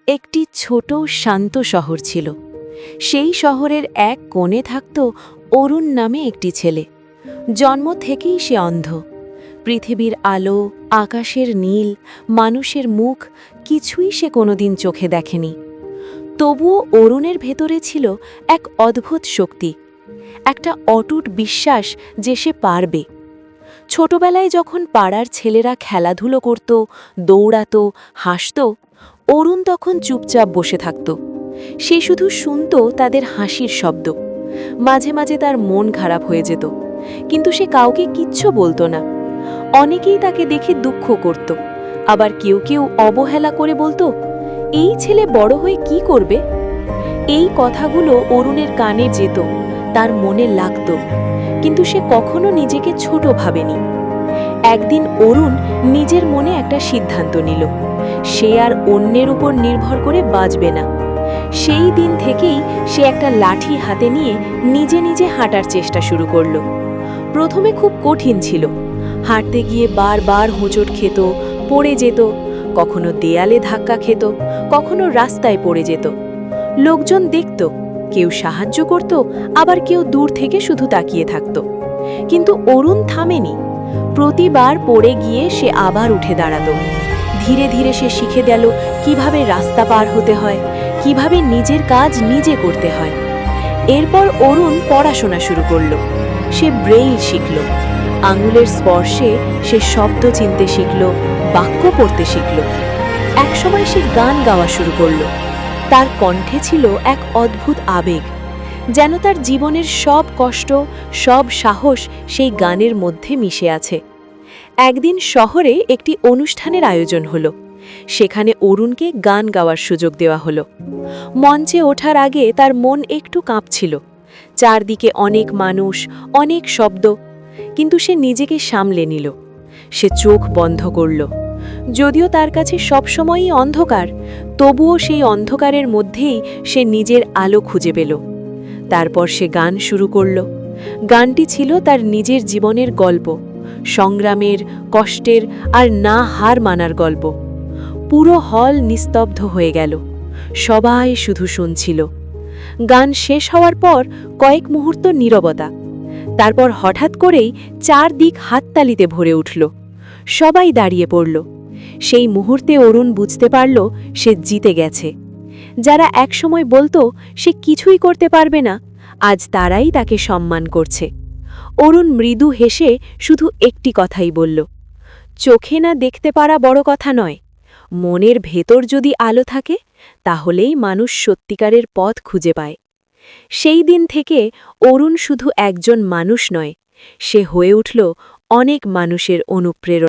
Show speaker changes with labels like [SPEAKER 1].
[SPEAKER 1] একটি ছোট শান্ত শহর ছিল। সেই শহরের এক কোণে থাকত অরুণ নামে একটি ছেলে। জন্ম থেকেই সে অন্ধ। পৃথিবীর আলো, আকাশের নীল, মানুষের মুখ কিছুই সে কোনোদিন চোখে দেখেনি। তবুও অরুণের ভেতরে ছিল এক অদ্ভুত শক্তি, একটা অটুট বিশ্বাস যে সে পারবে। ছোটবেলায় যখন পাড়ার ছেলেরা খেলাধুলো করত, দৌড়াতো, হাসত, অরুণ তখন চুপচাপ বসে থাকত। সে শুধু শুনত তাদের হাসির শব্দ। মাঝে মাঝে তার মন খারাপ হয়ে যেত, কিন্তু সে কাউকে কিচ্ছু বলতো না। অনেকেই তাকে দেখে দুঃখ করত, আবার কেউ কেউ অবহেলা করে বলতো, এই ছেলে বড় হয়ে কি করবে? এই কথাগুলো অরুণের কানে যেত, তার মনে লাগত, কিন্তু সে কখনো নিজেকে ছোট ভাবেনি। একদিন অরুণ নিজের মনে একটা সিদ্ধান্ত নিল, সে আর অন্যের উপর নির্ভর করে বাঁচবে না। সেই দিন থেকেই সে একটা লাঠি হাতে নিয়ে নিজে নিজে হাঁটার চেষ্টা শুরু করলো। প্রথমে খুব কঠিন ছিল, হাঁটতে গিয়ে বারবার হোঁচট খেত, পড়ে যেত, কখনো দেয়ালে ধাক্কা খেত, কখনো রাস্তায় পড়ে যেত। লোকজন দেখত, কেউ সাহায্য করত, আবার কেউ দূর থেকে শুধু তাকিয়ে থাকত। কিন্তু অরুণ থামেনি। প্রতিবার পড়ে গিয়ে সে আবার উঠে দাঁড়াতো। ধীরে ধীরে সে শিখে গেল কিভাবে রাস্তা পার হতে হয়, কিভাবে নিজের কাজ নিজে করতে হয়। এরপর অরুণ পড়াশোনা শুরু করল। সে ব্রেইল শিখল, আঙুলের স্পর্শে সে শব্দ চিনতে শিখল, বাক্য পড়তে শিখল। একসময় সে গান গাওয়া শুরু করল। তার কণ্ঠে ছিল এক অদ্ভুত আবেগ, যেন তার জীবনের সব কষ্ট, সব সাহস সেই গানের মধ্যে মিশে আছে। একদিন শহরে একটি অনুষ্ঠানের আয়োজন হলো। সেখানে অরুণকে গান গাওয়ার সুযোগ দেওয়া হলো। মঞ্চে ওঠার আগে তার মন একটু কাঁপছিল। চারদিকে অনেক মানুষ, অনেক শব্দ, কিন্তু সে নিজেকে সামলে নিল। সে চোখ বন্ধ করল। যদিও তার কাছে সবসময়ই অন্ধকার, তবুও সেই অন্ধকারের মধ্যেই সে নিজের আলো খুঁজে পেল। তারপর সে গান শুরু করল। গানটি ছিল তার নিজের জীবনের গল্প, সংগ্রামের, কষ্টের আর না হার মানার গল্প। পুরো হল নিস্তব্ধ হয়ে গেল, সবাই শুধু শুনছিল। গান শেষ হওয়ার পর কয়েক মুহূর্ত নীরবতা। তারপর হঠাৎ করেই চারদিক হাততালিতে ভরে উঠল। সবাই দাঁড়িয়ে পড়ল। সেই মুহূর্তে অরুণ বুঝতে পারল সে জিতে গেছে। যারা একসময় বলতো সে কিছুই করতে পারবে না, আজ তারাই তাকে সম্মান করছে। অরুণ মৃদু হেসে শুধু একটি কথাই বলল, চোখে না দেখতে পারা বড় কথা নয়, মনের ভেতর যদি আলো থাকে তাহলেই মানুষ সত্যিকারের পথ খুঁজে পায়। সেই দিন থেকে অরুণ শুধু একজন মানুষ নয়, সে হয়ে উঠল অনেক মানুষের অনুপ্রেরণা।